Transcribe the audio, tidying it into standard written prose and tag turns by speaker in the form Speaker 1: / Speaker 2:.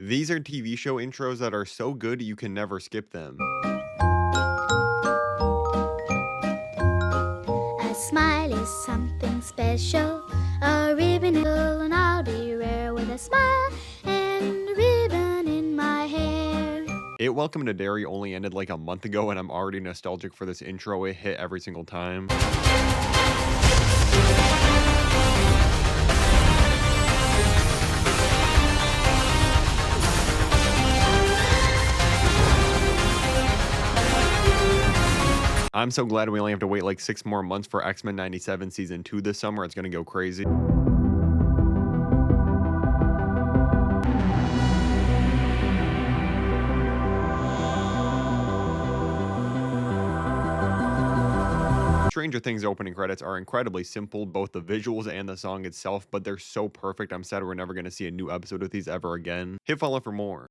Speaker 1: These are TV show intros that are so good you can never skip them.
Speaker 2: A smile is something special. A ribbon and I'll be rare with a smile and a ribbon in my hair.
Speaker 1: It Welcome to Derry only ended like a month ago, and I'm already nostalgic for this intro. It hit every single time. I'm so glad we only have to wait like 6 more months for X-Men 97 Season 2 this summer. It's gonna go crazy. Stranger Things opening credits are incredibly simple, both the visuals and the song itself, but they're so perfect. I'm sad we're never going to see a new episode of these ever again. Hit follow for more.